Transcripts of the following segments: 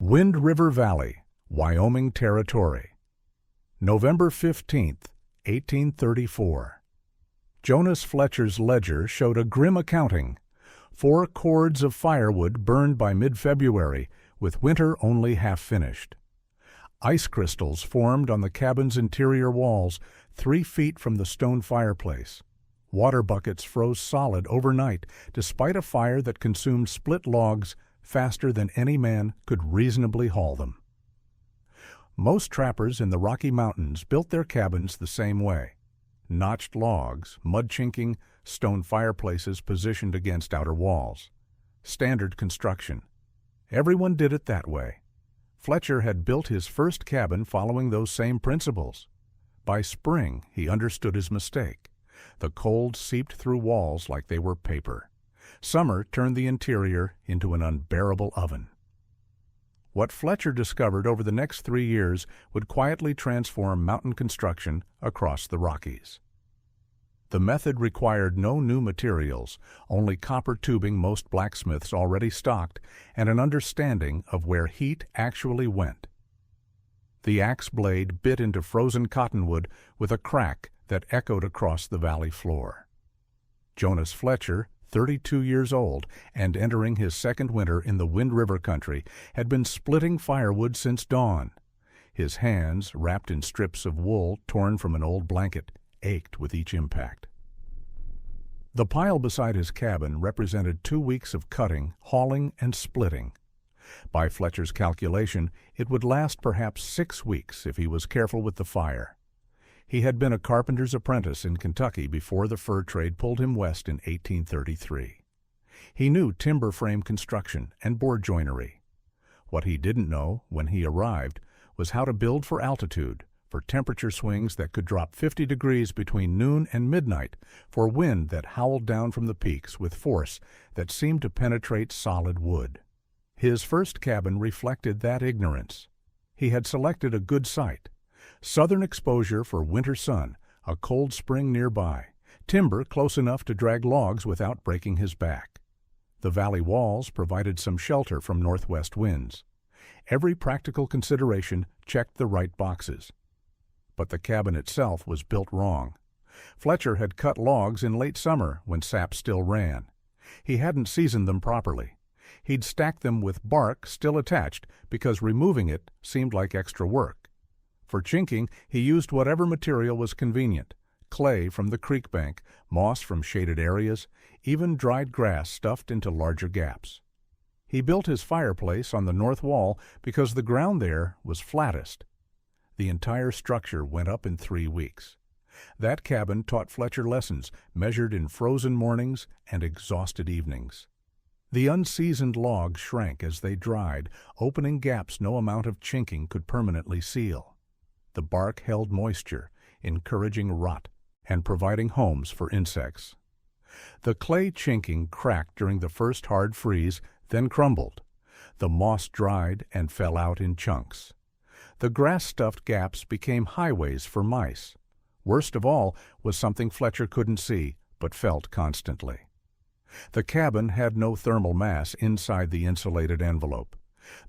Wind River Valley, Wyoming Territory. November 15th, 1834. Jonas Fletcher's ledger showed a grim accounting. 4 cords of firewood burned by mid-February, with winter only half finished. Ice crystals formed on the cabin's interior walls 3 feet from the stone fireplace. Water buckets froze solid overnight, despite a fire that consumed split logs faster than any man could reasonably haul them. Most trappers in the Rocky Mountains built their cabins the same way. Notched logs, mud chinking, stone fireplaces positioned against outer walls. Standard construction. Everyone did it that way. Fletcher had built his first cabin following those same principles. By spring, he understood his mistake. The cold seeped through walls like they were paper. Summer turned the interior into an unbearable oven. What Fletcher discovered over the next 3 years would quietly transform mountain construction across the Rockies. The method required no new materials, only copper tubing most blacksmiths already stocked, and an understanding of where heat actually went. The axe blade bit into frozen cottonwood with a crack that echoed across the valley floor. Jonas Fletcher, 32 years old and entering his second winter in the Wind River country, had been splitting firewood since dawn. His hands, wrapped in strips of wool torn from an old blanket, ached with each impact. The pile beside his cabin represented 2 weeks of cutting, hauling, and splitting. By Fletcher's calculation, it would last perhaps 6 weeks if he was careful with the fire. He had been a carpenter's apprentice in Kentucky before the fur trade pulled him west in 1833. He knew timber frame construction and board joinery. What he didn't know when he arrived was how to build for altitude, for temperature swings that could drop 50 degrees between noon and midnight, for wind that howled down from the peaks with force that seemed to penetrate solid wood. His first cabin reflected that ignorance. He had selected a good site. Southern exposure for winter sun, a cold spring nearby, timber close enough to drag logs without breaking his back. The valley walls provided some shelter from northwest winds. Every practical consideration checked the right boxes. But the cabin itself was built wrong. Fletcher had cut logs in late summer when sap still ran. He hadn't seasoned them properly. He'd stacked them with bark still attached because removing it seemed like extra work. For chinking, he used whatever material was convenient: clay from the creek bank, moss from shaded areas, even dried grass stuffed into larger gaps. He built his fireplace on the north wall because the ground there was flattest. The entire structure went up in 3 weeks. That cabin taught Fletcher lessons measured in frozen mornings and exhausted evenings. The unseasoned logs shrank as they dried, opening gaps no amount of chinking could permanently seal. The bark held moisture, encouraging rot and providing homes for insects. The clay chinking cracked during the first hard freeze, then crumbled. The moss dried and fell out in chunks. The grass-stuffed gaps became highways for mice. Worst of all was something Fletcher couldn't see, but felt constantly. The cabin had no thermal mass inside the insulated envelope.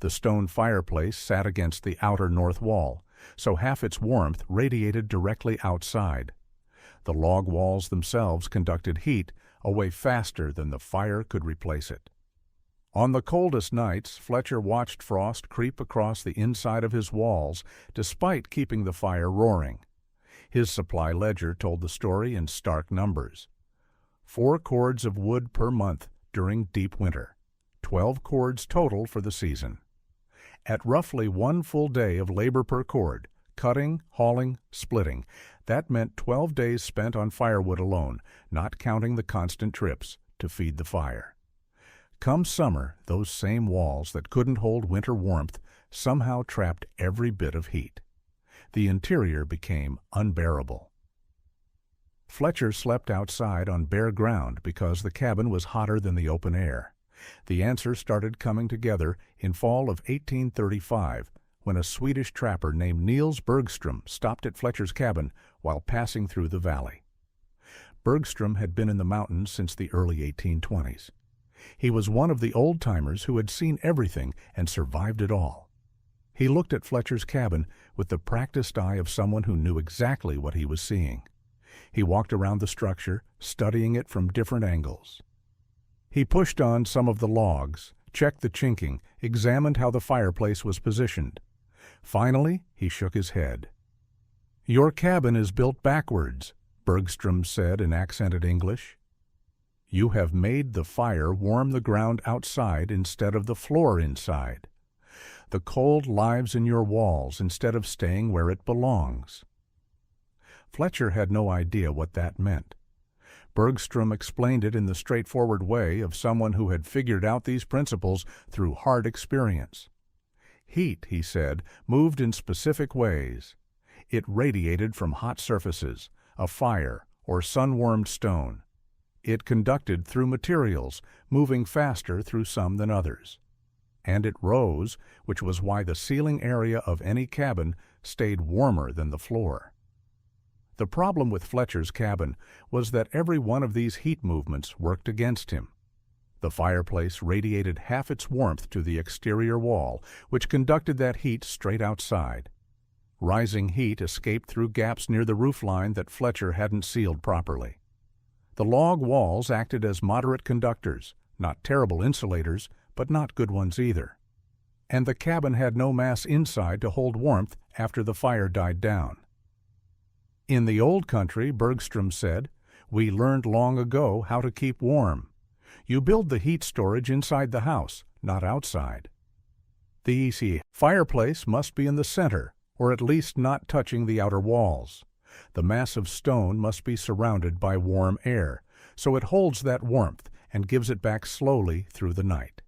The stone fireplace sat against the outer north wall, so half its warmth radiated directly outside. The log walls themselves conducted heat away faster than the fire could replace it. On the coldest nights, Fletcher watched frost creep across the inside of his walls, despite keeping the fire roaring. His supply ledger told the story in stark numbers. 4 cords of wood per month during deep winter, 12 cords total for the season. At roughly 1 full day of labor per cord, cutting, hauling, splitting, that meant 12 days spent on firewood alone, not counting the constant trips to feed the fire. Come summer, those same walls that couldn't hold winter warmth somehow trapped every bit of heat. The interior became unbearable. Fletcher slept outside on bare ground because the cabin was hotter than the open air. The answer started coming together in fall of 1835 when a Swedish trapper named Niels Bergstrom stopped at Fletcher's cabin while passing through the valley. Bergstrom had been in the mountains since the early 1820s. He was one of the old-timers who had seen everything and survived it all. He looked at Fletcher's cabin with the practiced eye of someone who knew exactly what he was seeing. He walked around the structure, studying it from different angles. He pushed on some of the logs, checked the chinking, examined how the fireplace was positioned. Finally, he shook his head. "Your cabin is built backwards," Bergstrom said in accented English. "You have made the fire warm the ground outside instead of the floor inside. The cold lives in your walls instead of staying where it belongs." Fletcher had no idea what that meant. Bergstrom explained it in the straightforward way of someone who had figured out these principles through hard experience. Heat, he said, moved in specific ways. It radiated from hot surfaces, a fire, or sun-warmed stone. It conducted through materials, moving faster through some than others. And it rose, which was why the ceiling area of any cabin stayed warmer than the floor. The problem with Fletcher's cabin was that every one of these heat movements worked against him. The fireplace radiated half its warmth to the exterior wall, which conducted that heat straight outside. Rising heat escaped through gaps near the roofline that Fletcher hadn't sealed properly. The log walls acted as moderate conductors, not terrible insulators, but not good ones either. And the cabin had no mass inside to hold warmth after the fire died down. "In the old country," Bergstrom said, "we learned long ago how to keep warm. You build the heat storage inside the house, not outside. The fireplace must be in the center, or at least not touching the outer walls. The mass of stone must be surrounded by warm air, so it holds that warmth and gives it back slowly through the night."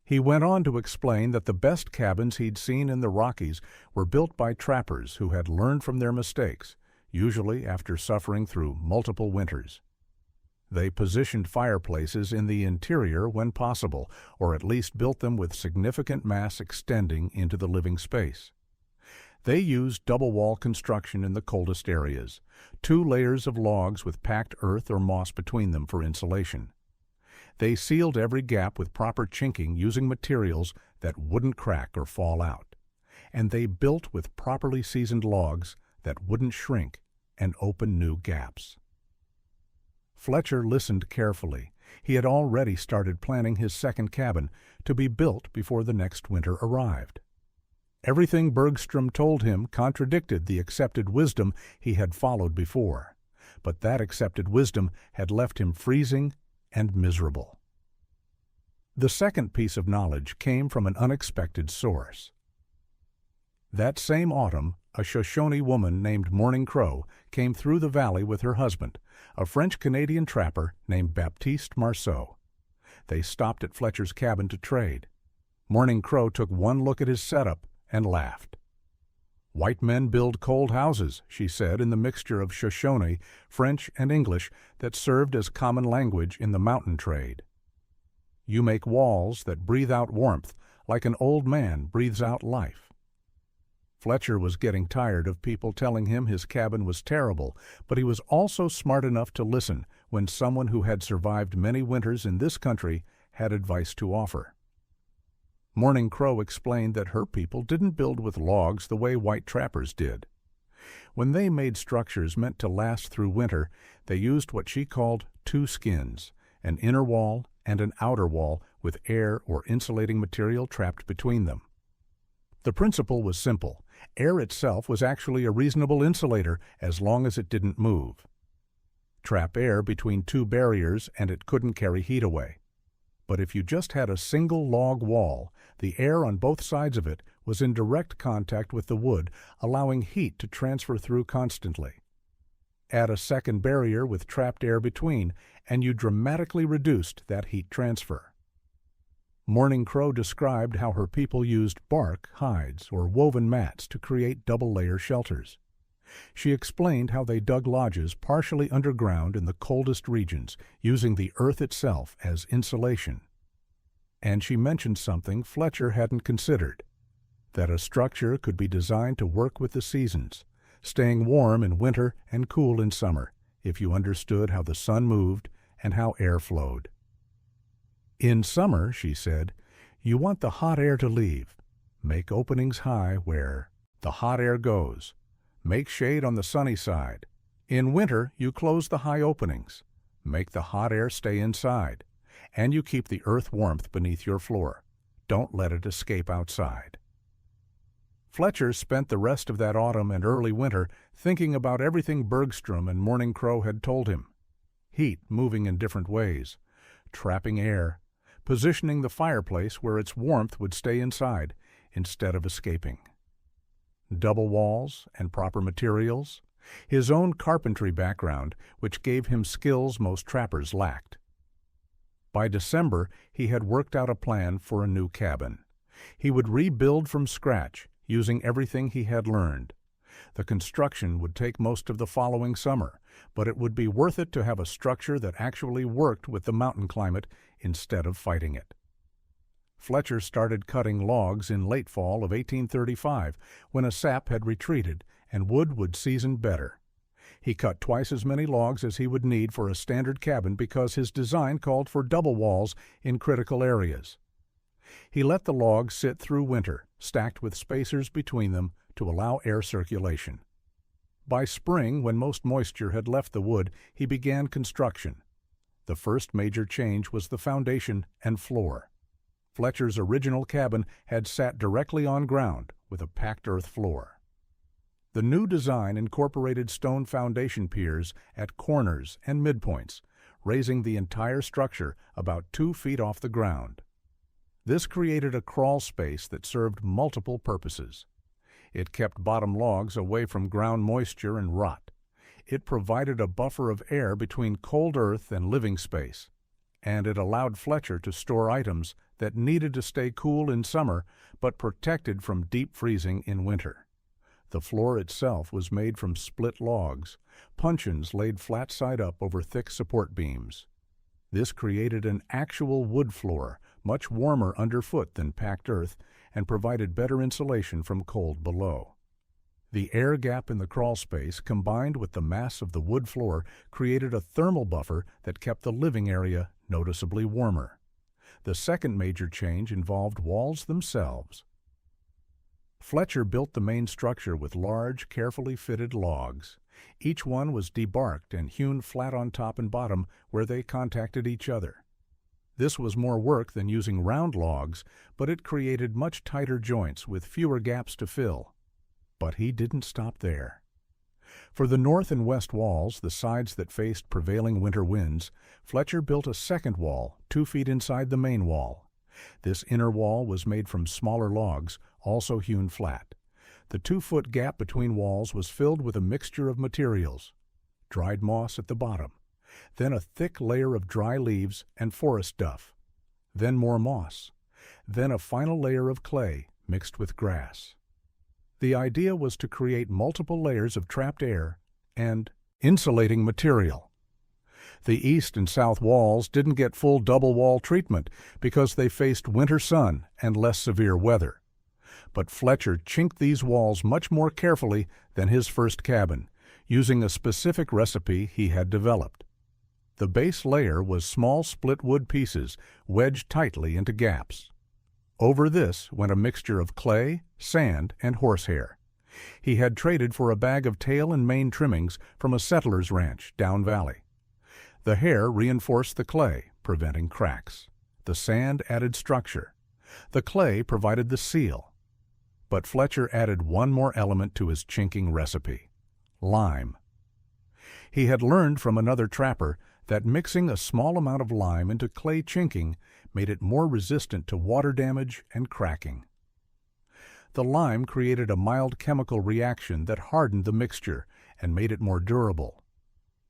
He went on to explain that the best cabins he'd seen in the Rockies were built by trappers who had learned from their mistakes, usually after suffering through multiple winters. They positioned fireplaces in the interior when possible, or at least built them with significant mass extending into the living space. They used double-wall construction in the coldest areas, 2 layers of logs with packed earth or moss between them for insulation. They sealed every gap with proper chinking using materials that wouldn't crack or fall out. And they built with properly seasoned logs that wouldn't shrink and open new gaps. Fletcher listened carefully. He had already started planning his second cabin to be built before the next winter arrived. Everything Bergstrom told him contradicted the accepted wisdom he had followed before, but that accepted wisdom had left him freezing and miserable. The second piece of knowledge came from an unexpected source. That same autumn, a Shoshone woman named Morning Crow came through the valley with her husband, a French-Canadian trapper named Baptiste Marceau. They stopped at Fletcher's cabin to trade. Morning Crow took one look at his setup and laughed. "White men build cold houses," she said in the mixture of Shoshone, French, and English that served as common language in the mountain trade. "You make walls that breathe out warmth like an old man breathes out life." Fletcher was getting tired of people telling him his cabin was terrible, but he was also smart enough to listen when someone who had survived many winters in this country had advice to offer. Morning Crow explained that her people didn't build with logs the way white trappers did. When they made structures meant to last through winter, they used what she called 2 skins, an inner wall and an outer wall with air or insulating material trapped between them. The principle was simple. Air itself was actually a reasonable insulator as long as it didn't move. Trap air between 2 barriers and it couldn't carry heat away. But if you just had a single log wall, the air on both sides of it was in direct contact with the wood, allowing heat to transfer through constantly. Add a second barrier with trapped air between, and you dramatically reduced that heat transfer. Morning Crow described how her people used bark, hides, or woven mats to create double-layer shelters. She explained how they dug lodges partially underground in the coldest regions, using the earth itself as insulation. And she mentioned something Fletcher hadn't considered, that a structure could be designed to work with the seasons, staying warm in winter and cool in summer, if you understood how the sun moved and how air flowed. "In summer," she said, "you want the hot air to leave. Make openings high where the hot air goes. Make shade on the sunny side. In winter, you close the high openings. Make the hot air stay inside. And you keep the earth warmth beneath your floor. Don't let it escape outside. Fletcher spent the rest of that autumn and early winter thinking about everything Bergstrom and Morning Crow had told him. Heat moving in different ways, trapping air, positioning the fireplace where its warmth would stay inside instead of escaping. Double walls and proper materials, his own carpentry background, which gave him skills most trappers lacked. By December, he had worked out a plan for a new cabin. He would rebuild from scratch, using everything he had learned. The construction would take most of the following summer, but it would be worth it to have a structure that actually worked with the mountain climate instead of fighting it. Fletcher started cutting logs in late fall of 1835, when a sap had retreated and wood would season better. He cut twice as many logs as he would need for a standard cabin because his design called for double walls in critical areas. He let the logs sit through winter, stacked with spacers between them to allow air circulation. By spring, when most moisture had left the wood, he began construction. The first major change was the foundation and floor. Fletcher's original cabin had sat directly on ground with a packed earth floor. The new design incorporated stone foundation piers at corners and midpoints, raising the entire structure about 2 feet off the ground. This created a crawl space that served multiple purposes. It kept bottom logs away from ground moisture and rot. It provided a buffer of air between cold earth and living space, and it allowed Fletcher to store items that needed to stay cool in summer but protected from deep freezing in winter. The floor itself was made from split logs, puncheons laid flat side up over thick support beams. This created an actual wood floor, much warmer underfoot than packed earth, and provided better insulation from cold below. The air gap in the crawl space, combined with the mass of the wood floor, created a thermal buffer that kept the living area noticeably warmer. The second major change involved walls themselves. Fletcher built the main structure with large, carefully fitted logs. Each one was debarked and hewn flat on top and bottom where they contacted each other. This was more work than using round logs, but it created much tighter joints with fewer gaps to fill. But he didn't stop there. For the north and west walls, the sides that faced prevailing winter winds, Fletcher built a second wall 2 feet inside the main wall. This inner wall was made from smaller logs, also hewn flat. The 2-foot gap between walls was filled with a mixture of materials. Dried moss at the bottom, then a thick layer of dry leaves and forest duff, then more moss, then a final layer of clay mixed with grass. The idea was to create multiple layers of trapped air and insulating material. The east and south walls didn't get full double wall treatment because they faced winter sun and less severe weather. But Fletcher chinked these walls much more carefully than his first cabin, using a specific recipe he had developed. The base layer was small split wood pieces wedged tightly into gaps. Over this went a mixture of clay, sand, and horsehair. He had traded for a bag of tail and mane trimmings from a settler's ranch down valley. The hair reinforced the clay, preventing cracks. The sand added structure. The clay provided the seal. But Fletcher added one more element to his chinking recipe: lime. He had learned from another trapper that mixing a small amount of lime into clay chinking made it more resistant to water damage and cracking. The lime created a mild chemical reaction that hardened the mixture and made it more durable.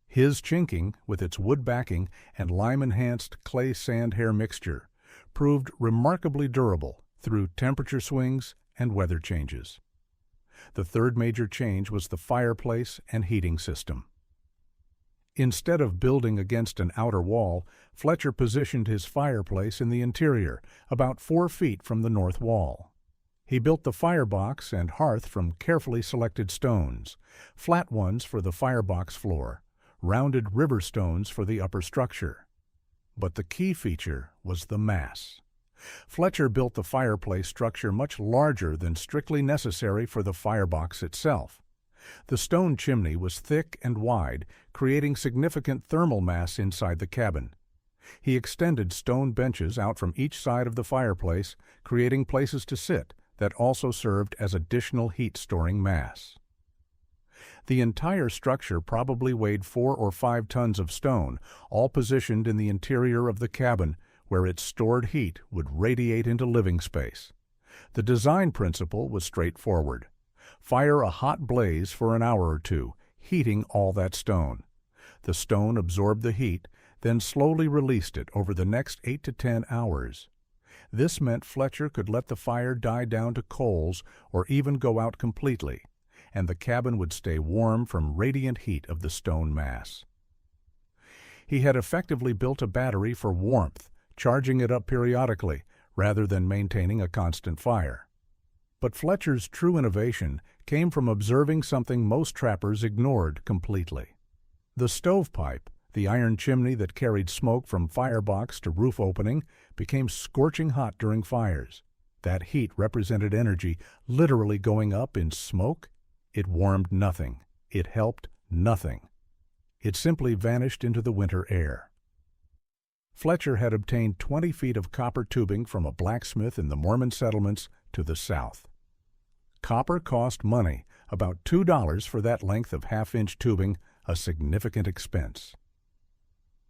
His chinking, with its wood backing and lime-enhanced clay-sand hair mixture, proved remarkably durable through temperature swings and weather changes. The third major change was the fireplace and heating system. Instead of building against an outer wall, Fletcher positioned his fireplace in the interior, about 4 feet from the north wall. He built the firebox and hearth from carefully selected stones, flat ones for the firebox floor, rounded river stones for the upper structure. But the key feature was the mass. Fletcher built the fireplace structure much larger than strictly necessary for the firebox itself. The stone chimney was thick and wide, creating significant thermal mass inside the cabin. He extended stone benches out from each side of the fireplace, creating places to sit that also served as additional heat-storing mass. The entire structure probably weighed 4 or 5 tons of stone, all positioned in the interior of the cabin, where its stored heat would radiate into living space. The design principle was straightforward. Fire a hot blaze for an hour or two, heating all that stone. The stone absorbed the heat, then slowly released it over the next 8 to 10 hours. This meant Fletcher could let the fire die down to coals or even go out completely, and the cabin would stay warm from radiant heat of the stone mass. He had effectively built a battery for warmth, charging it up periodically rather than maintaining a constant fire. But Fletcher's true innovation came from observing something most trappers ignored completely. The stovepipe, the iron chimney that carried smoke from firebox to roof opening, became scorching hot during fires. That heat represented energy literally going up in smoke. It warmed nothing. It helped nothing. It simply vanished into the winter air. Fletcher had obtained 20 feet of copper tubing from a blacksmith in the Mormon settlements to the south. Copper cost money, about $2 for that length of half-inch tubing, a significant expense.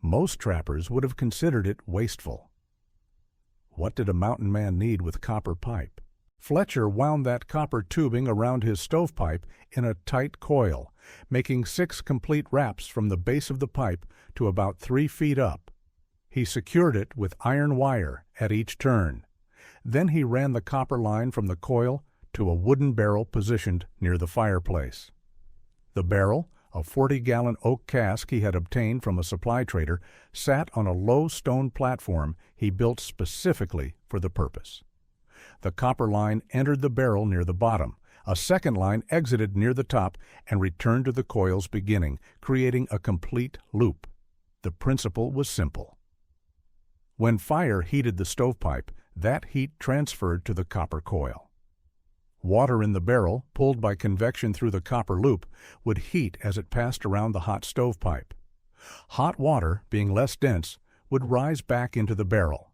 Most trappers would have considered it wasteful. What did a mountain man need with copper pipe? Fletcher wound that copper tubing around his stovepipe in a tight coil, making 6 complete wraps from the base of the pipe to about 3 feet up. He secured it with iron wire at each turn. Then he ran the copper line from the coil to a wooden barrel positioned near the fireplace. The barrel, a 40-gallon oak cask he had obtained from a supply trader, sat on a low stone platform he built specifically for the purpose. The copper line entered the barrel near the bottom. A second line exited near the top and returned to the coil's beginning, creating a complete loop. The principle was simple. When fire heated the stovepipe, that heat transferred to the copper coil. Water in the barrel, pulled by convection through the copper loop, would heat as it passed around the hot stovepipe. Hot water, being less dense, would rise back into the barrel.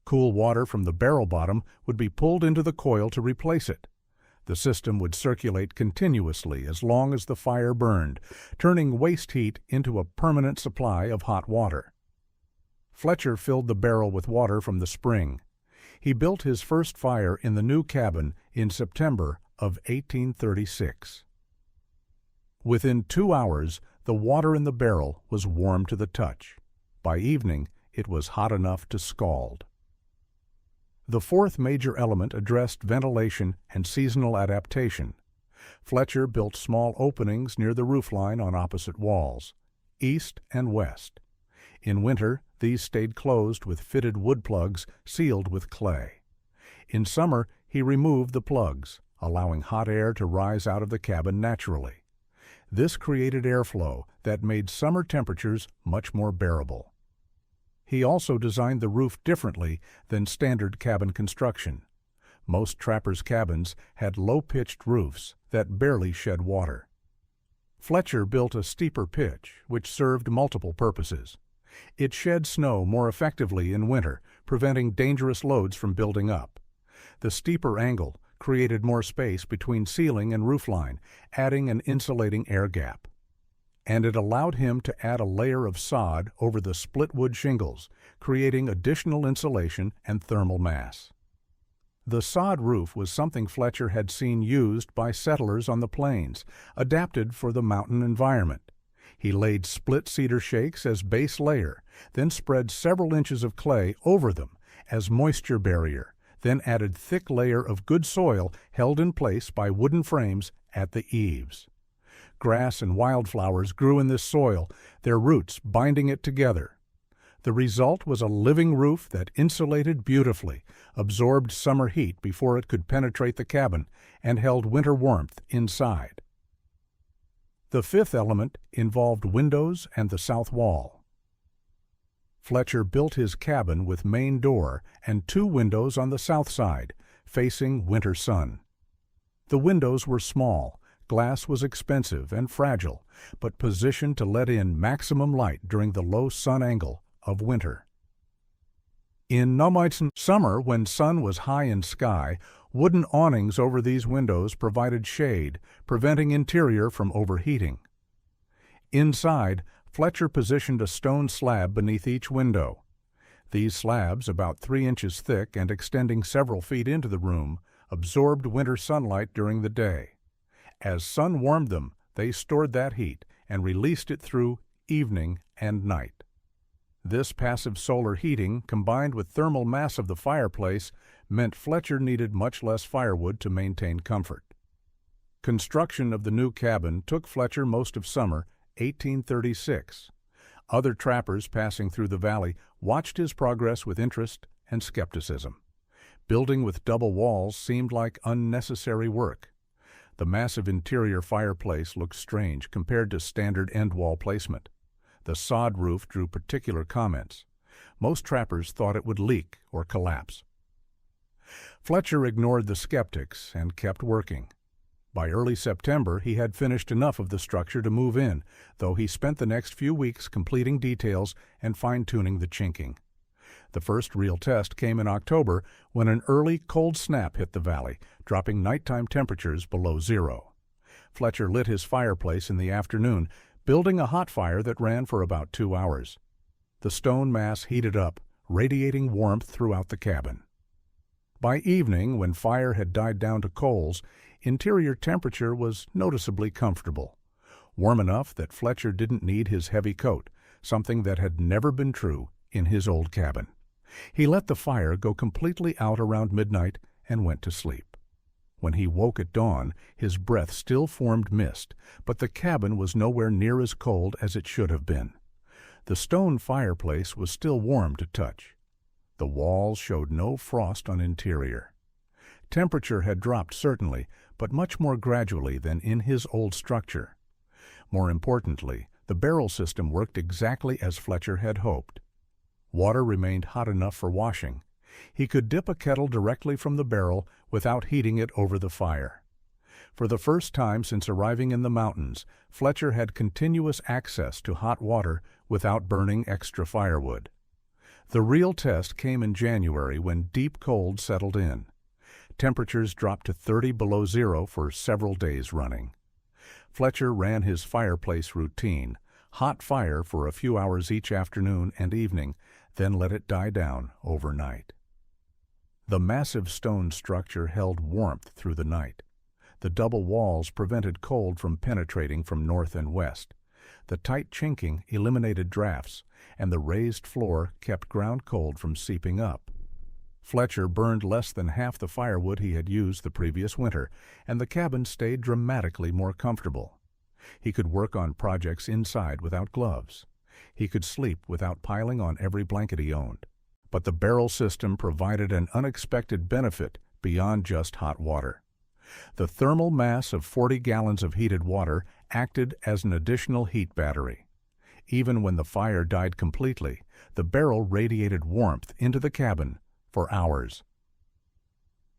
Cool water from the barrel bottom would be pulled into the coil to replace it. The system would circulate continuously as long as the fire burned, turning waste heat into a permanent supply of hot water. Fletcher filled the barrel with water from the spring. He built his first fire in the new cabin in September of 1836. Within 2 hours, the water in the barrel was warm to the touch. By evening, it was hot enough to scald. The fourth major element addressed ventilation and seasonal adaptation. Fletcher built small openings near the roofline on opposite walls, east and west. In winter, these stayed closed with fitted wood plugs sealed with clay. In summer, he removed the plugs, allowing hot air to rise out of the cabin naturally. This created airflow that made summer temperatures much more bearable. He also designed the roof differently than standard cabin construction. Most trappers' cabins had low-pitched roofs that barely shed water. Fletcher built a steeper pitch, which served multiple purposes. It shed snow more effectively in winter, preventing dangerous loads from building up. The steeper angle created more space between ceiling and roofline, adding an insulating air gap. And it allowed him to add a layer of sod over the split-wood shingles, creating additional insulation and thermal mass. The sod roof was something Fletcher had seen used by settlers on the plains, adapted for the mountain environment. He laid split cedar shakes as base layer, then spread several inches of clay over them as moisture barrier, then added thick layer of good soil held in place by wooden frames at the eaves. Grass and wildflowers grew in this soil, their roots binding it together. The result was a living roof that insulated beautifully, absorbed summer heat before it could penetrate the cabin, and held winter warmth inside. The fifth element involved windows and the south wall. Fletcher built his cabin with main door and 2 windows on the south side, facing winter sun. The windows were small, glass was expensive and fragile, but positioned to let in maximum light during the low sun angle of winter. In Nomaidsen summer, when sun was high in sky, wooden awnings over these windows provided shade, preventing interior from overheating. Inside, Fletcher positioned a stone slab beneath each window. These slabs, about 3 inches thick and extending several feet into the room, absorbed winter sunlight during the day. As sun warmed them, they stored that heat and released it through evening and night. This passive solar heating, combined with thermal mass of the fireplace, meant Fletcher needed much less firewood to maintain comfort. Construction of the new cabin took Fletcher most of summer 1836. Other trappers passing through the valley watched his progress with interest and skepticism. Building with double walls seemed like unnecessary work. The massive interior fireplace looked strange compared to standard end wall placement. The sod roof drew particular comments. Most trappers thought it would leak or collapse. Fletcher ignored the skeptics and kept working. By early September, he had finished enough of the structure to move in, though he spent the next few weeks completing details and fine-tuning the chinking. The first real test came in October when an early cold snap hit the valley, dropping nighttime temperatures below 0. Fletcher lit his fireplace in the afternoon, building a hot fire that ran for about 2 hours. The stone mass heated up, radiating warmth throughout the cabin. By evening, when fire had died down to coals, interior temperature was noticeably comfortable, warm enough that Fletcher didn't need his heavy coat, something that had never been true in his old cabin. He let the fire go completely out around midnight and went to sleep. When he woke at dawn, his breath still formed mist, but the cabin was nowhere near as cold as it should have been. The stone fireplace was still warm to touch. The walls showed no frost on interior. Temperature had dropped certainly, but much more gradually than in his old structure. More importantly, the barrel system worked exactly as Fletcher had hoped. Water remained hot enough for washing. He could dip a kettle directly from the barrel without heating it over the fire. For the first time since arriving in the mountains, Fletcher had continuous access to hot water without burning extra firewood. The real test came in January when deep cold settled in. Temperatures dropped to 30 below 0 for several days running. Fletcher ran his fireplace routine, hot fire for a few hours each afternoon and evening, then let it die down overnight. The massive stone structure held warmth through the night. The double walls prevented cold from penetrating from north and west. The tight chinking eliminated drafts, and the raised floor kept ground cold from seeping up. Fletcher burned less than half the firewood he had used the previous winter, and the cabin stayed dramatically more comfortable. He could work on projects inside without gloves. He could sleep without piling on every blanket he owned. But the barrel system provided an unexpected benefit beyond just hot water. The thermal mass of 40 gallons of heated water acted as an additional heat battery. Even when the fire died completely, the barrel radiated warmth into the cabin for hours.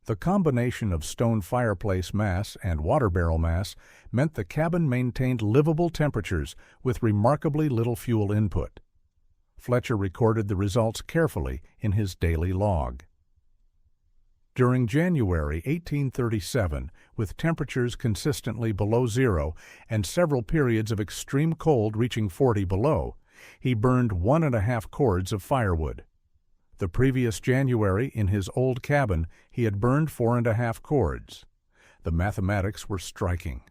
The combination of stone fireplace mass and water barrel mass meant the cabin maintained livable temperatures with remarkably little fuel input. Fletcher recorded the results carefully in his daily log. During January 1837, with temperatures consistently below 0 and several periods of extreme cold reaching 40 below, he burned 1.5 cords of firewood. The previous January, in his old cabin, he had burned 4.5 cords. The mathematics were striking.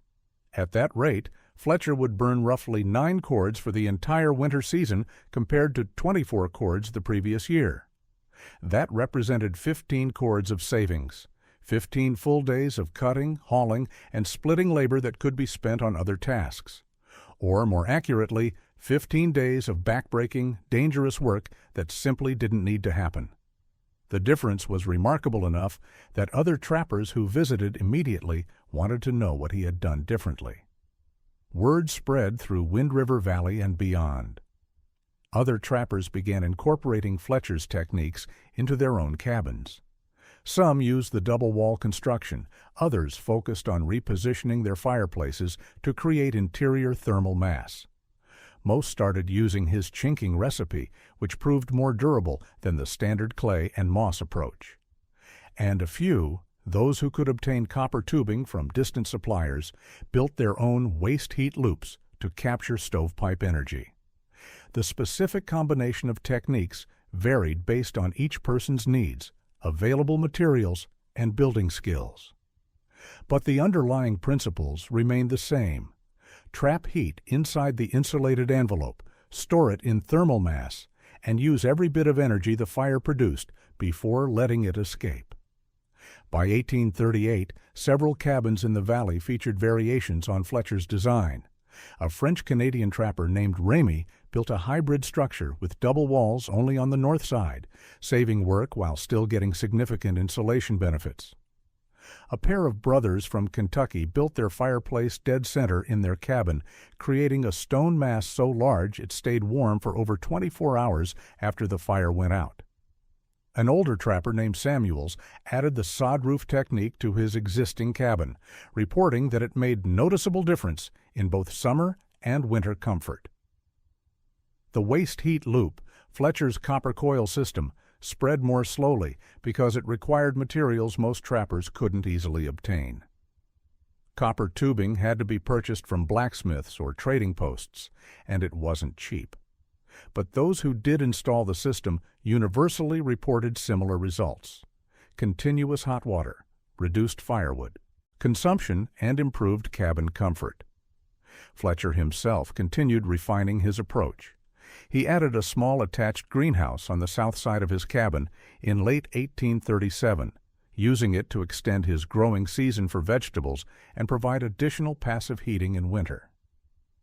At that rate, Fletcher would burn roughly 9 cords for the entire winter season compared to 24 cords the previous year. That represented 15 cords of savings, 15 full days of cutting, hauling, and splitting labor that could be spent on other tasks. Or, more accurately, 15 days of backbreaking, dangerous work that simply didn't need to happen. The difference was remarkable enough that other trappers who visited immediately wanted to know what he had done differently. Word spread through Wind River Valley and beyond. Other trappers began incorporating Fletcher's techniques into their own cabins. Some used the double-wall construction, others focused on repositioning their fireplaces to create interior thermal mass. Most started using his chinking recipe, which proved more durable than the standard clay and moss approach. And a few, those who could obtain copper tubing from distant suppliers, built their own waste heat loops to capture stovepipe energy. The specific combination of techniques varied based on each person's needs, available materials, and building skills. But the underlying principles remained the same. Trap heat inside the insulated envelope, store it in thermal mass, and use every bit of energy the fire produced before letting it escape. By 1838, several cabins in the valley featured variations on Fletcher's design. A French-Canadian trapper named Ramey built a hybrid structure with double walls only on the north side, saving work while still getting significant insulation benefits. A pair of brothers from Kentucky built their fireplace dead center in their cabin, creating a stone mass so large it stayed warm for over 24 hours after the fire went out. An older trapper named Samuels added the sod roof technique to his existing cabin, reporting that it made noticeable difference in both summer and winter comfort. The waste heat loop, Fletcher's copper coil system, spread more slowly because it required materials most trappers couldn't easily obtain. Copper tubing had to be purchased from blacksmiths or trading posts, and it wasn't cheap. But those who did install the system universally reported similar results: continuous hot water, reduced firewood, consumption, and improved cabin comfort. Fletcher himself continued refining his approach. He added a small attached greenhouse on the south side of his cabin in late 1837, using it to extend his growing season for vegetables and provide additional passive heating in winter.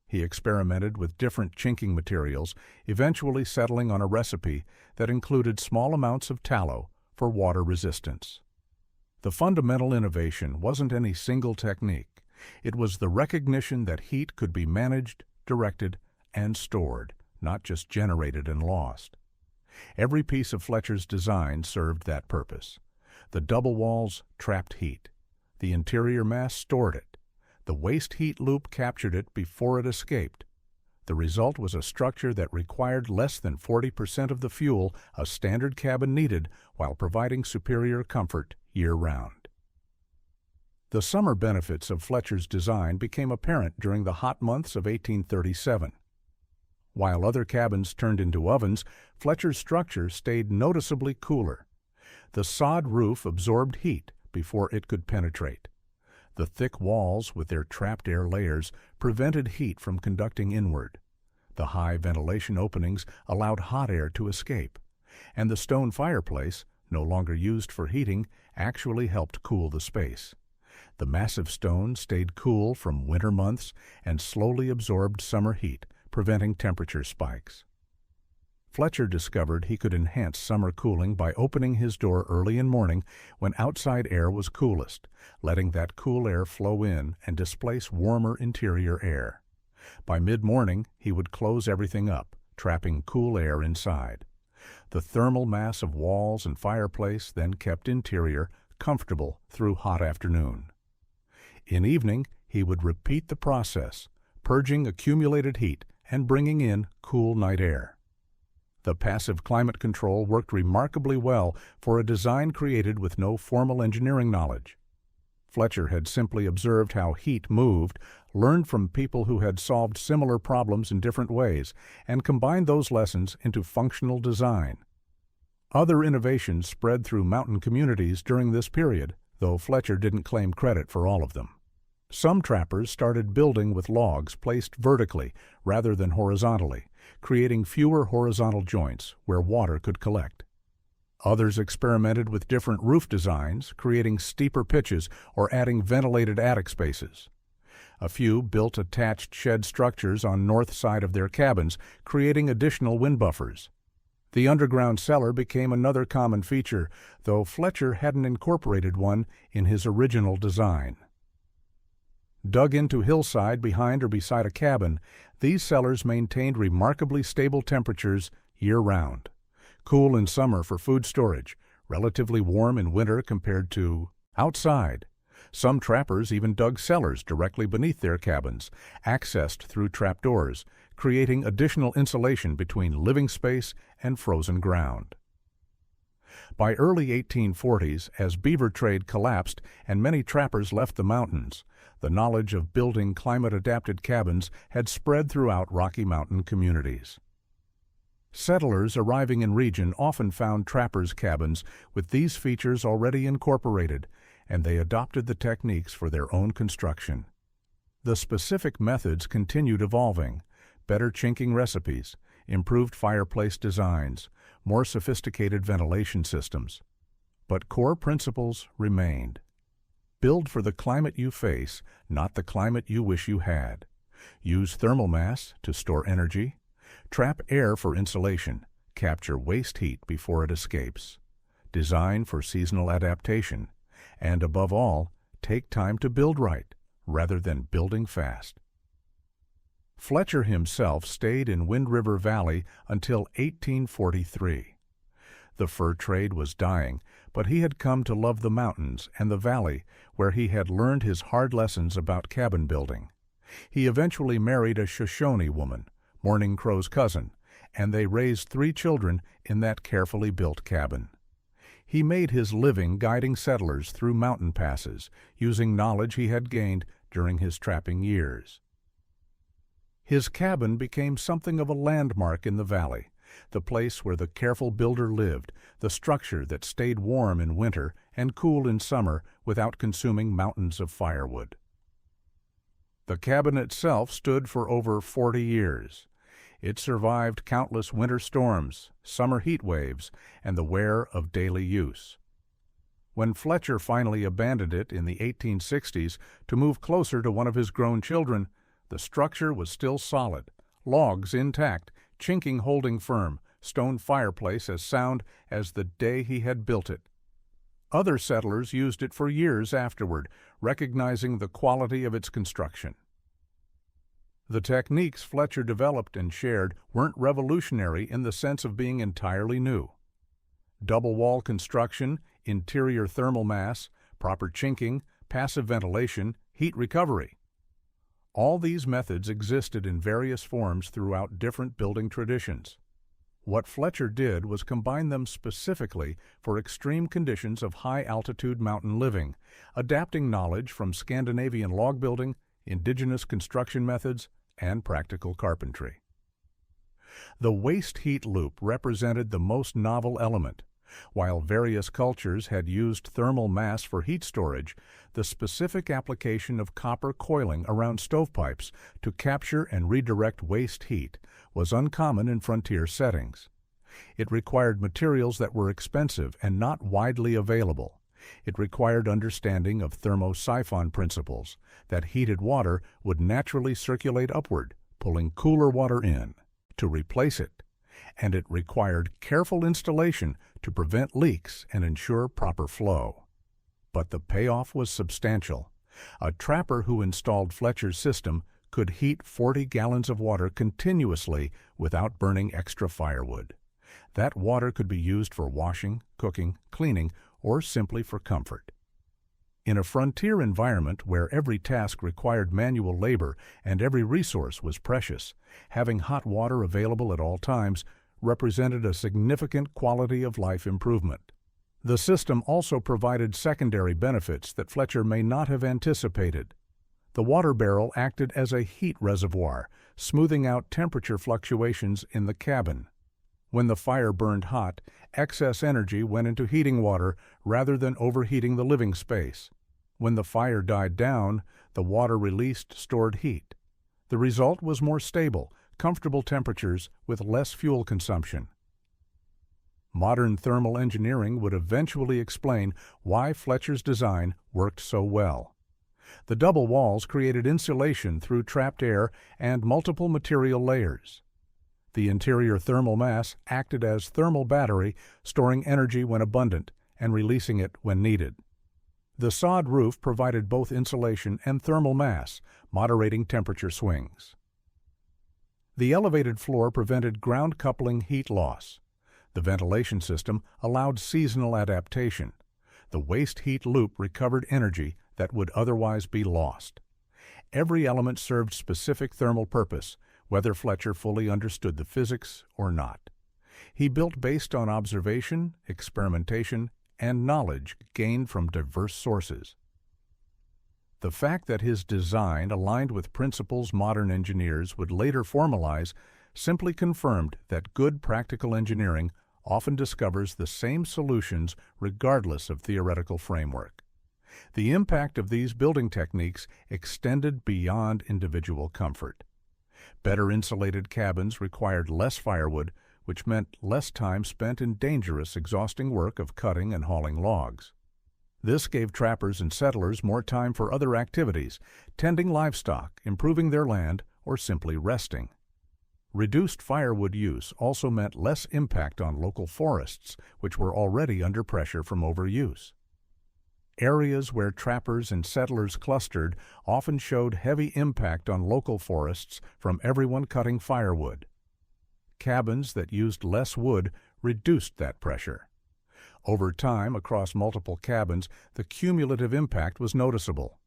He experimented with different chinking materials, eventually settling on a recipe that included small amounts of tallow for water resistance. The fundamental innovation wasn't any single technique. It was the recognition that heat could be managed, directed, and stored, not just generated and lost. Every piece of Fletcher's design served that purpose. The double walls trapped heat. The interior mass stored it. The waste heat loop captured it before it escaped. The result was a structure that required less than 40% of the fuel a standard cabin needed while providing superior comfort year-round. The summer benefits of Fletcher's design became apparent during the hot months of 1837. While other cabins turned into ovens, Fletcher's structure stayed noticeably cooler. The sod roof absorbed heat before it could penetrate. The thick walls with their trapped air layers prevented heat from conducting inward. The high ventilation openings allowed hot air to escape, and the stone fireplace, no longer used for heating, actually helped cool the space. The massive stone stayed cool from winter months and slowly absorbed summer heat, preventing temperature spikes. Fletcher discovered he could enhance summer cooling by opening his door early in morning when outside air was coolest, letting that cool air flow in and displace warmer interior air. By mid-morning, he would close everything up, trapping cool air inside. The thermal mass of walls and fireplace then kept interior comfortable through hot afternoon. In evening, he would repeat the process, purging accumulated heat and bringing in cool night air. The passive climate control worked remarkably well for a design created with no formal engineering knowledge. Fletcher had simply observed how heat moved, learned from people who had solved similar problems in different ways, and combined those lessons into functional design. Other innovations spread through mountain communities during this period, though Fletcher didn't claim credit for all of them. Some trappers started building with logs placed vertically rather than horizontally, creating fewer horizontal joints where water could collect. Others experimented with different roof designs, creating steeper pitches or adding ventilated attic spaces. A few built attached shed structures on north side of their cabins, creating additional wind buffers. The underground cellar became another common feature, though Fletcher hadn't incorporated one in his original design. Dug into hillside behind or beside a cabin, these cellars maintained remarkably stable temperatures year-round. Cool in summer for food storage, relatively warm in winter compared to outside. Some trappers even dug cellars directly beneath their cabins, accessed through trapdoors, creating additional insulation between living space and frozen ground. By early 1840s, as beaver trade collapsed and many trappers left the mountains, the knowledge of building climate-adapted cabins had spread throughout Rocky Mountain communities. Settlers arriving in region often found trappers' cabins with these features already incorporated, and they adopted the techniques for their own construction. The specific methods continued evolving: better chinking recipes, improved fireplace designs, more sophisticated ventilation systems. But core principles remained. Build for the climate you face, not the climate you wish you had. Use thermal mass to store energy. Trap air for insulation. Capture waste heat before it escapes. Design for seasonal adaptation. And above all, take time to build right, rather than building fast. Fletcher himself stayed in Wind River Valley until 1843. The fur trade was dying, but he had come to love the mountains and the valley, where he had learned his hard lessons about cabin building. He eventually married a Shoshone woman, Morning Crow's cousin, and they raised 3 children in that carefully built cabin. He made his living guiding settlers through mountain passes, using knowledge he had gained during his trapping years. His cabin became something of a landmark in the valley, the place where the careful builder lived, the structure that stayed warm in winter and cool in summer without consuming mountains of firewood. The cabin itself stood for over 40 years. It survived countless winter storms, summer heat waves, and the wear of daily use. When Fletcher finally abandoned it in the 1860s to move closer to one of his grown children, the structure was still solid, logs intact, chinking holding firm, stone fireplace as sound as the day he had built it. Other settlers used it for years afterward, recognizing the quality of its construction. The techniques Fletcher developed and shared weren't revolutionary in the sense of being entirely new. Double wall construction, interior thermal mass, proper chinking, passive ventilation, heat recovery. All these methods existed in various forms throughout different building traditions. What Fletcher did was combine them specifically for extreme conditions of high-altitude mountain living, adapting knowledge from Scandinavian log building, indigenous construction methods, and practical carpentry. The waste heat loop represented the most novel element. While various cultures had used thermal mass for heat storage, the specific application of copper coiling around stovepipes to capture and redirect waste heat was uncommon in frontier settings. It required materials that were expensive and not widely available. It required understanding of thermosiphon principles, that heated water would naturally circulate upward, pulling cooler water in, to replace it. And it required careful installation to prevent leaks and ensure proper flow. But the payoff was substantial. A trapper who installed Fletcher's system could heat 40 gallons of water continuously without burning extra firewood. That water could be used for washing, cooking, cleaning, or simply for comfort. In a frontier environment where every task required manual labor and every resource was precious, having hot water available at all times represented a significant quality of life improvement. The system also provided secondary benefits that Fletcher may not have anticipated. The water barrel acted as a heat reservoir, smoothing out temperature fluctuations in the cabin. When the fire burned hot, excess energy went into heating water rather than overheating the living space. When the fire died down, the water released stored heat. The result was more stable, comfortable temperatures with less fuel consumption. Modern thermal engineering would eventually explain why Fletcher's design worked so well. The double walls created insulation through trapped air and multiple material layers. The interior thermal mass acted as thermal battery, storing energy when abundant and releasing it when needed. The sod roof provided both insulation and thermal mass, moderating temperature swings. The elevated floor prevented ground coupling heat loss. The ventilation system allowed seasonal adaptation. The waste heat loop recovered energy that would otherwise be lost. Every element served specific thermal purpose, whether Fletcher fully understood the physics or not. He built based on observation, experimentation, and knowledge gained from diverse sources. The fact that his design aligned with principles modern engineers would later formalize simply confirmed that good practical engineering often discovers the same solutions regardless of theoretical framework. The impact of these building techniques extended beyond individual comfort. Better insulated cabins required less firewood, which meant less time spent in dangerous, exhausting work of cutting and hauling logs. This gave trappers and settlers more time for other activities, tending livestock, improving their land, or simply resting. Reduced firewood use also meant less impact on local forests, which were already under pressure from overuse. Areas where trappers and settlers clustered often showed heavy impact on local forests from everyone cutting firewood. Cabins that used less wood reduced that pressure. Over time, across multiple cabins, the cumulative impact was noticeable.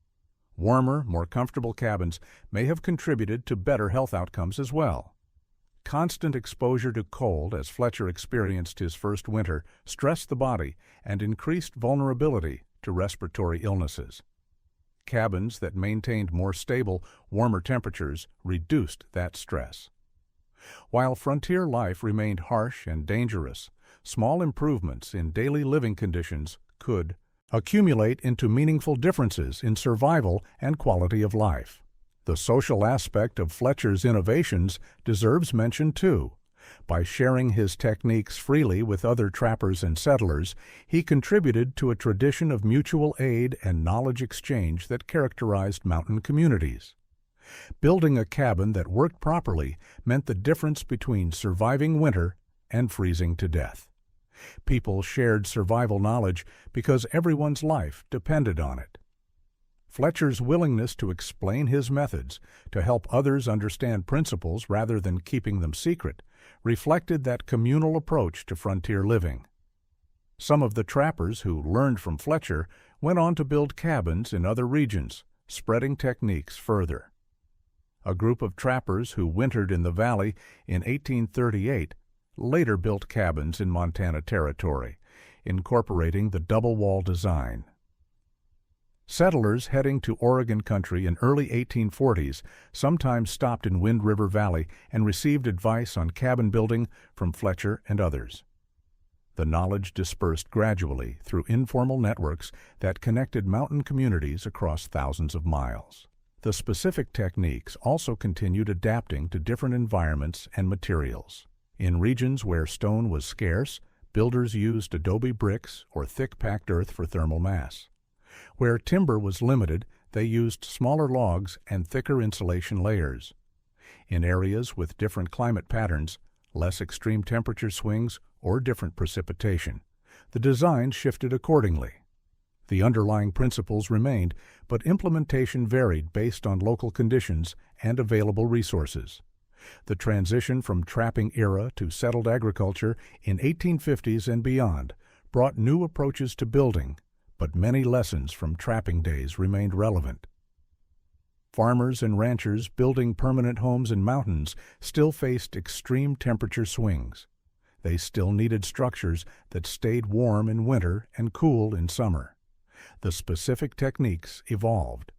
Warmer, more comfortable cabins may have contributed to better health outcomes as well. Constant exposure to cold, as Fletcher experienced his first winter, stressed the body and increased vulnerability to respiratory illnesses. Cabins that maintained more stable, warmer temperatures reduced that stress. While frontier life remained harsh and dangerous, small improvements in daily living conditions could accumulate into meaningful differences in survival and quality of life. The social aspect of Fletcher's innovations deserves mention too. By sharing his techniques freely with other trappers and settlers, he contributed to a tradition of mutual aid and knowledge exchange that characterized mountain communities. Building a cabin that worked properly meant the difference between surviving winter and freezing to death. People shared survival knowledge because everyone's life depended on it. Fletcher's willingness to explain his methods, to help others understand principles rather than keeping them secret, reflected that communal approach to frontier living. Some of the trappers who learned from Fletcher went on to build cabins in other regions, spreading techniques further. A group of trappers who wintered in the valley in 1838 later built cabins in Montana Territory, incorporating the double-wall design. Settlers heading to Oregon country in early 1840s sometimes stopped in Wind River Valley and received advice on cabin building from Fletcher and others. The knowledge dispersed gradually through informal networks that connected mountain communities across thousands of miles. The specific techniques also continued adapting to different environments and materials. In regions where stone was scarce, builders used adobe bricks or thick packed earth for thermal mass. Where timber was limited, they used smaller logs and thicker insulation layers. In areas with different climate patterns, less extreme temperature swings, or different precipitation, the design shifted accordingly. The underlying principles remained, but implementation varied based on local conditions and available resources. The transition from trapping era to settled agriculture in 1850s and beyond brought new approaches to building, but many lessons from trapping days remained relevant. Farmers and ranchers building permanent homes in mountains still faced extreme temperature swings. They still needed structures that stayed warm in winter and cool in summer. The specific techniques evolved.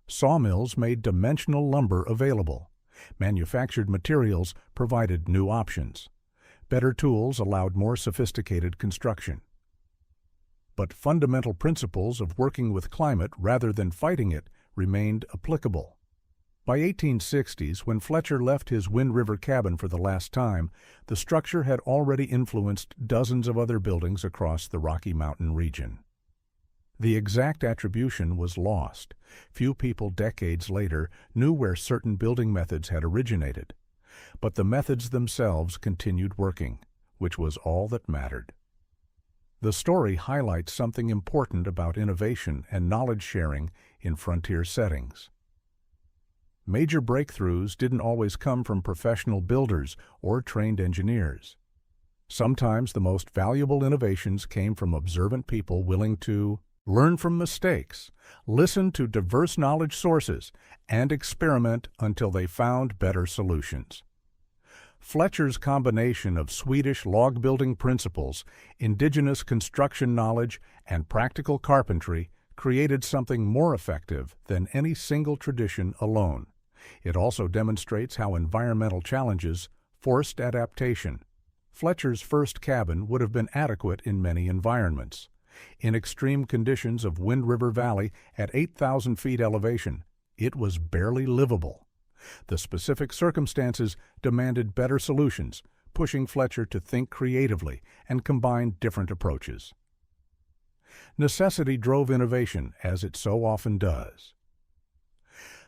Sawmills made dimensional lumber available. Manufactured materials provided new options. Better tools allowed more sophisticated construction. But fundamental principles of working with climate rather than fighting it remained applicable. By 1860s, when Fletcher left his Wind River cabin for the last time, the structure had already influenced dozens of other buildings across the Rocky Mountain region. The exact attribution was lost. Few people decades later knew where certain building methods had originated. But the methods themselves continued working, which was all that mattered. The story highlights something important about innovation and knowledge sharing in frontier settings. Major breakthroughs didn't always come from professional builders or trained engineers. Sometimes the most valuable innovations came from observant people willing to learn from mistakes, listen to diverse knowledge sources, and experiment until they found better solutions. Fletcher's combination of Swedish log-building principles, indigenous construction knowledge, and practical carpentry created something more effective than any single tradition alone. It also demonstrates how environmental challenges forced adaptation. Fletcher's first cabin would have been adequate in many environments. In extreme conditions of Wind River Valley at 8,000 feet elevation, it was barely livable. The specific circumstances demanded better solutions, pushing Fletcher to think creatively and combine different approaches. Necessity drove innovation, as it so often does.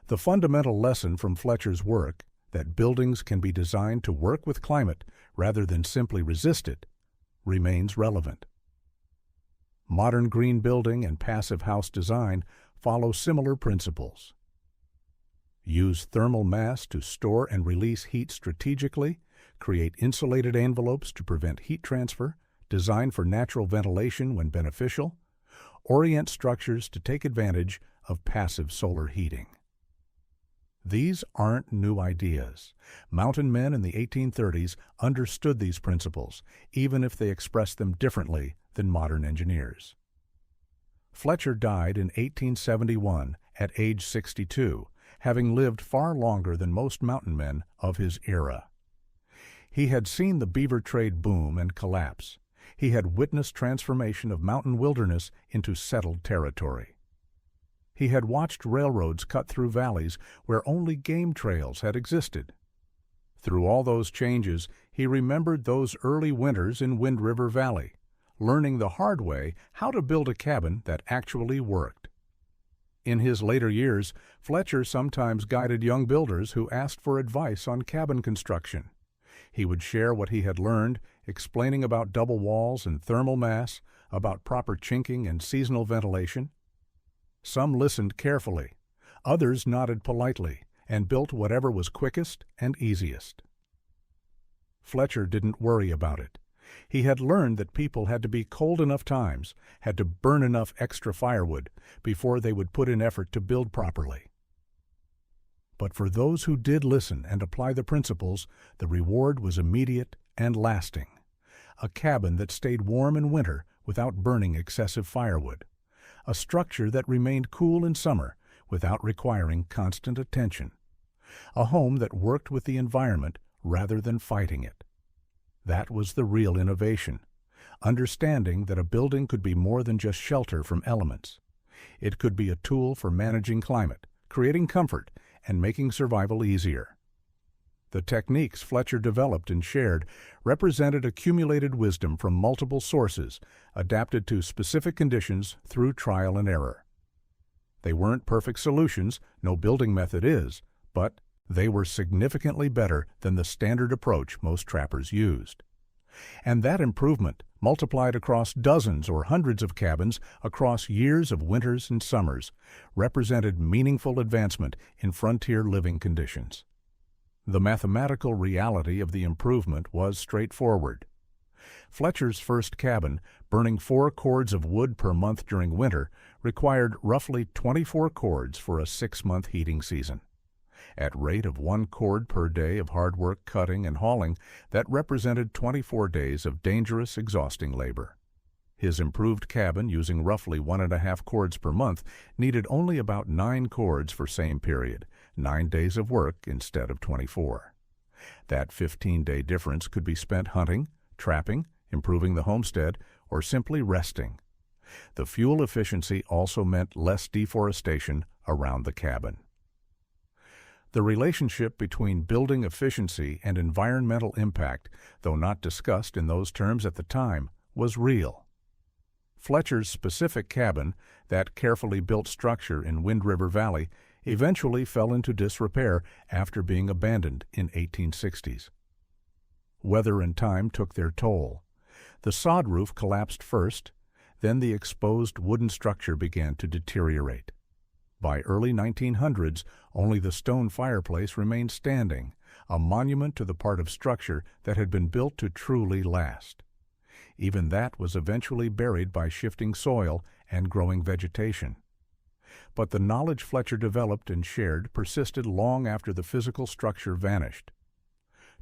The fundamental lesson from Fletcher's work, that buildings can be designed to work with climate rather than simply resist it, remains relevant. Modern green building and passive house design follow similar principles. Use thermal mass to store and release heat strategically, create insulated envelopes to prevent heat transfer, design for natural ventilation when beneficial, orient structures to take advantage of passive solar heating. These aren't new ideas. Mountain men in the 1830s understood these principles, even if they expressed them differently than modern engineers. Fletcher died in 1871 at age 62, having lived far longer than most mountain men of his era. He had seen the beaver trade boom and collapse. He had witnessed transformation of mountain wilderness into settled territory. He had watched railroads cut through valleys where only game trails had existed. Through all those changes, he remembered those early winters in Wind River Valley, learning the hard way how to build a cabin that actually worked. In his later years, Fletcher sometimes guided young builders who asked for advice on cabin construction. He would share what he had learned, explaining about double walls and thermal mass, about proper chinking and seasonal ventilation. Some listened carefully, others nodded politely, and built whatever was quickest and easiest. Fletcher didn't worry about it. He had learned that people had to be cold enough times, had to burn enough extra firewood, before they would put in effort to build properly. But for those who did listen and apply the principles, the reward was immediate and lasting. A cabin that stayed warm in winter without burning excessive firewood. A structure that remained cool in summer without requiring constant attention. A home that worked with the environment rather than fighting it. That was the real innovation, understanding that a building could be more than just shelter from elements. It could be a tool for managing climate, creating comfort, and making survival easier. The techniques Fletcher developed and shared represented accumulated wisdom from multiple sources, adapted to specific conditions through trial and error. They weren't perfect solutions, no building method is, but they were significantly better than the standard approach most trappers used. And that improvement, multiplied across dozens or hundreds of cabins across years of winters and summers, represented meaningful advancement in frontier living conditions. The mathematical reality of the improvement was straightforward. Fletcher's first cabin, burning 4 cords of wood per month during winter, required roughly 24 cords for a 6-month heating season. At rate of 1 cord per day of hard work cutting and hauling, that represented 24 days of dangerous, exhausting labor. His improved cabin, using roughly 1.5 cords per month, needed only about 9 cords for same period, 9 days of work instead of 24. That 15-day difference could be spent hunting, trapping, improving the homestead, or simply resting. The fuel efficiency also meant less deforestation around the cabin. The relationship between building efficiency and environmental impact, though not discussed in those terms at the time, was real. Fletcher's specific cabin, that carefully built structure in Wind River Valley, eventually fell into disrepair after being abandoned in 1860s. Weather and time took their toll. The sod roof collapsed first, then the exposed wooden structure began to deteriorate. By early 1900s, only the stone fireplace remained standing, a monument to the part of structure that had been built to truly last. Even that was eventually buried by shifting soil and growing vegetation. But the knowledge Fletcher developed and shared persisted long after the physical structure vanished.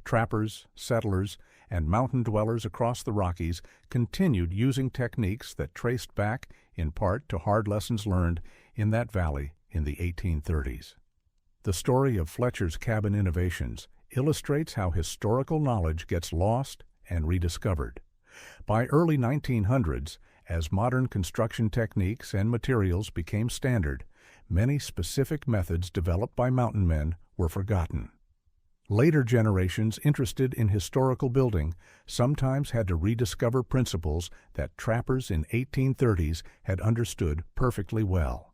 Trappers, settlers, and mountain dwellers across the Rockies continued using techniques that traced back, in part, to hard lessons learned in that valley in the 1830s. The story of Fletcher's cabin innovations illustrates how historical knowledge gets lost and rediscovered. By early 1900s, as modern construction techniques and materials became standard, many specific methods developed by mountain men were forgotten. Later generations interested in historical building sometimes had to rediscover principles that trappers in 1830s had understood perfectly well.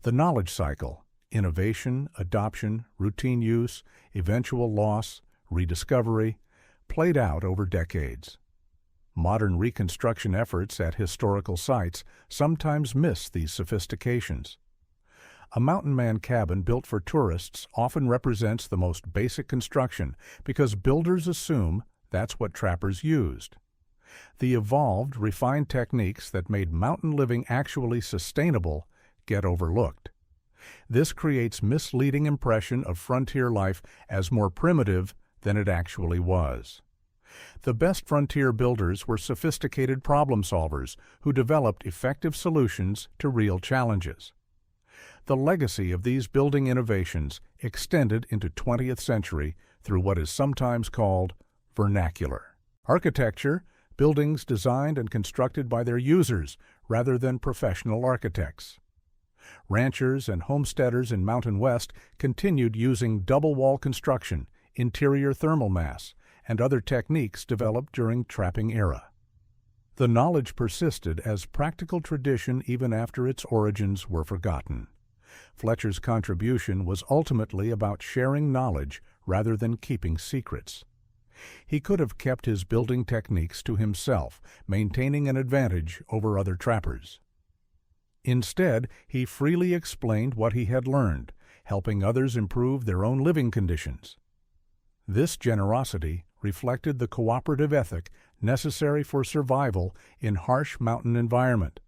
The knowledge cycle, innovation, adoption, routine use, eventual loss, rediscovery, played out over decades. Modern reconstruction efforts at historical sites sometimes miss these sophistications. A mountain man cabin built for tourists often represents the most basic construction because builders assume that's what trappers used. The evolved, refined techniques that made mountain living actually sustainable get overlooked. This creates misleading impression of frontier life as more primitive than it actually was. The best frontier builders were sophisticated problem solvers who developed effective solutions to real challenges. The legacy of these building innovations extended into 20th century through what is sometimes called vernacular architecture, buildings designed and constructed by their users rather than professional architects. Ranchers and homesteaders in Mountain West continued using double-wall construction, interior thermal mass, and other techniques developed during trapping era. The knowledge persisted as practical tradition even after its origins were forgotten. Fletcher's contribution was ultimately about sharing knowledge rather than keeping secrets. He could have kept his building techniques to himself, maintaining an advantage over other trappers. Instead, he freely explained what he had learned, helping others improve their own living conditions. This generosity reflected the cooperative ethic necessary for survival in harsh mountain environment.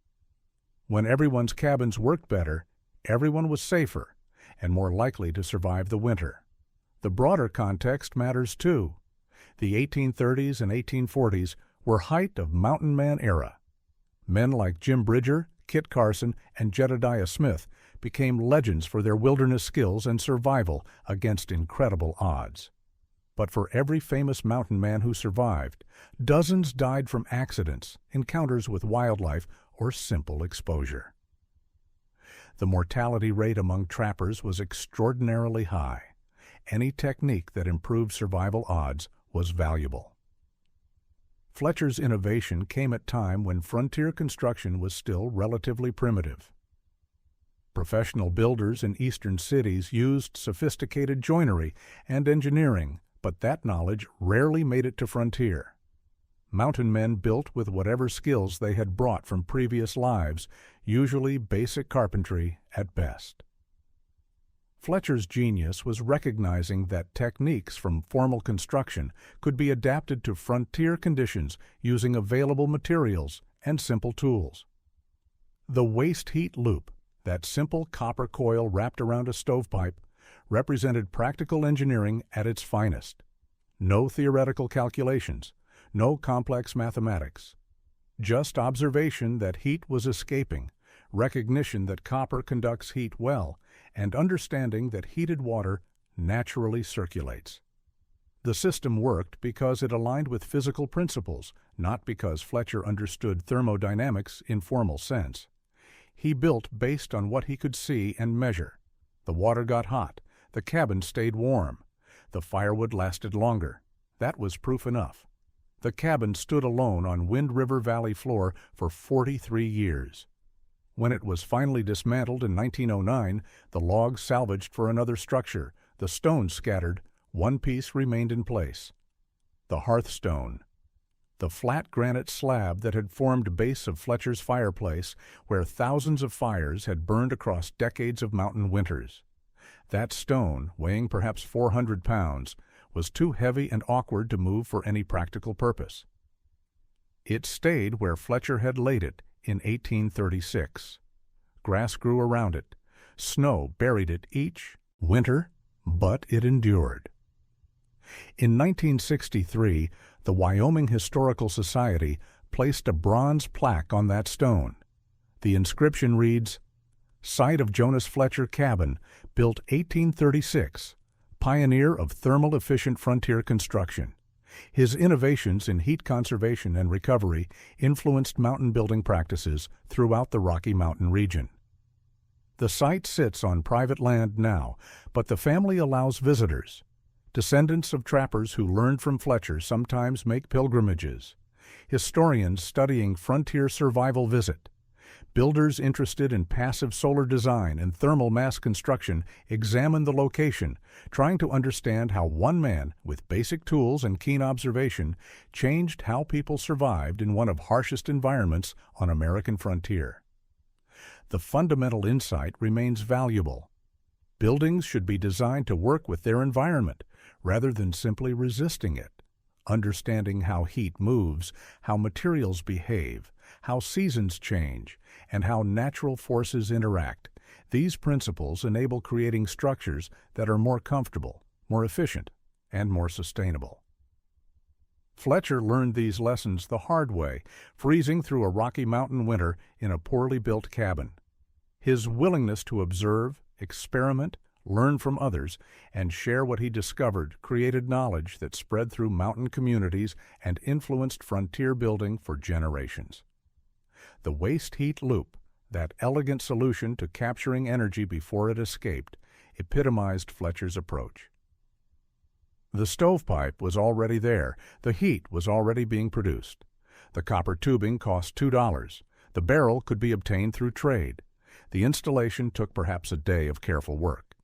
When everyone's cabins worked better, everyone was safer and more likely to survive the winter. The broader context matters too. The 1830s and 1840s were height of mountain man era. Men like Jim Bridger, Kit Carson, and Jedediah Smith became legends for their wilderness skills and survival against incredible odds. But for every famous mountain man who survived, dozens died from accidents, encounters with wildlife, or simple exposure. The mortality rate among trappers was extraordinarily high. Any technique that improved survival odds was valuable. Fletcher's innovation came at a time when frontier construction was still relatively primitive. Professional builders in eastern cities used sophisticated joinery and engineering, but that knowledge rarely made it to frontier. Mountain men built with whatever skills they had brought from previous lives, usually basic carpentry at best. Fletcher's genius was recognizing that techniques from formal construction could be adapted to frontier conditions using available materials and simple tools. The waste heat loop, that simple copper coil wrapped around a stovepipe, represented practical engineering at its finest. No theoretical calculations, no complex mathematics. Just observation that heat was escaping, recognition that copper conducts heat well, and understanding that heated water naturally circulates. The system worked because it aligned with physical principles, not because Fletcher understood thermodynamics in formal sense. He built based on what he could see and measure. The water got hot, the cabin stayed warm, the firewood lasted longer. That was proof enough. The cabin stood alone on Wind River Valley floor for 43 years. When it was finally dismantled in 1909, the logs salvaged for another structure, the stones scattered, one piece remained in place. The hearthstone. the flat granite slab that had formed base of Fletcher's fireplace, where thousands of fires had burned across decades of mountain winters. That stone, weighing perhaps 400 pounds, was too heavy and awkward to move for any practical purpose. It stayed where Fletcher had laid it in 1836. Grass grew around it. Snow buried it each winter, but it endured. In 1963, the Wyoming Historical Society placed a bronze plaque on that stone. The inscription reads, "Site of Jonas Fletcher Cabin, built 1836, pioneer of thermal-efficient frontier construction. His innovations in heat conservation and recovery influenced mountain building practices throughout the Rocky Mountain region." The site sits on private land now, but the family allows visitors. Descendants of trappers who learned from Fletcher sometimes make pilgrimages. Historians studying frontier survival visit. Builders interested in passive solar design and thermal mass construction examine the location, trying to understand how one man, with basic tools and keen observation, changed how people survived in one of harshest environments on American frontier. The fundamental insight remains valuable. Buildings should be designed to work with their environment, rather than simply resisting it. Understanding how heat moves, how materials behave, how seasons change, and how natural forces interact, these principles enable creating structures that are more comfortable, more efficient, and more sustainable. Fletcher learned these lessons the hard way, freezing through a Rocky Mountain winter in a poorly built cabin. His willingness to observe, experiment, learn from others, and share what he discovered created knowledge that spread through mountain communities and influenced frontier building for generations. The waste heat loop, that elegant solution to capturing energy before it escaped, epitomized Fletcher's approach. The stovepipe was already there. The heat was already being produced. The copper tubing cost $2. The barrel could be obtained through trade. The installation took perhaps a day of careful work.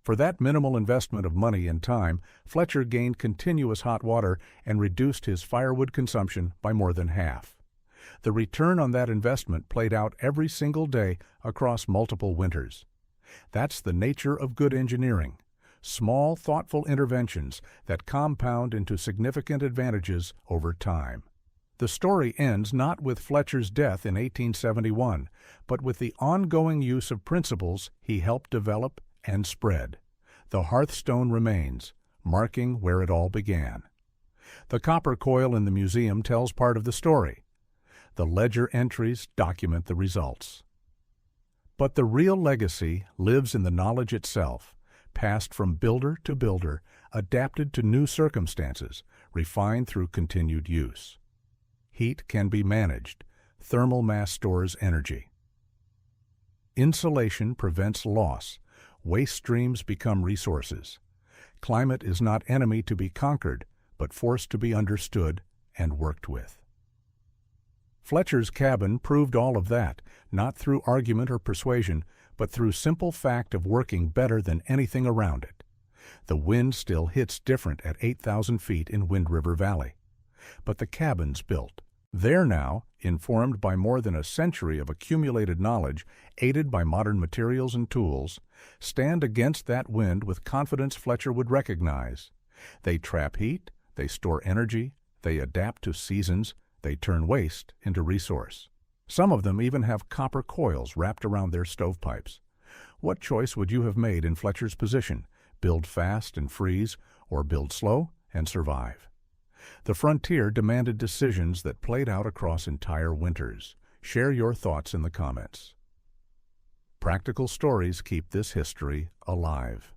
For that minimal investment of money and time, Fletcher gained continuous hot water and reduced his firewood consumption by more than half. The return on that investment played out every single day across multiple winters. That's the nature of good engineering. Small, thoughtful interventions that compound into significant advantages over time. The story ends not with Fletcher's death in 1871, but with the ongoing use of principles he helped develop and spread. The hearthstone remains, marking where it all began. The copper coil in the museum tells part of the story. The ledger entries document the results. But the real legacy lives in the knowledge itself, passed from builder to builder, adapted to new circumstances, refined through continued use. Heat can be managed. Thermal mass stores energy. Insulation prevents loss. Waste streams become resources. Climate is not enemy to be conquered, but force to be understood and worked with. Fletcher's cabin proved all of that, not through argument or persuasion, but through simple fact of working better than anything around it. The wind still hits different at 8,000 feet in Wind River Valley. But the cabin's built. There now, informed by more than a century of accumulated knowledge, aided by modern materials and tools, stand against that wind with confidence Fletcher would recognize. They trap heat, they store energy, they adapt to seasons, they turn waste into resource. Some of them even have copper coils wrapped around their stovepipes. What choice would you have made in Fletcher's position? Build fast and freeze, or build slow and survive? The frontier demanded decisions that played out across entire winters. Share your thoughts in the comments. Practical stories keep this history alive.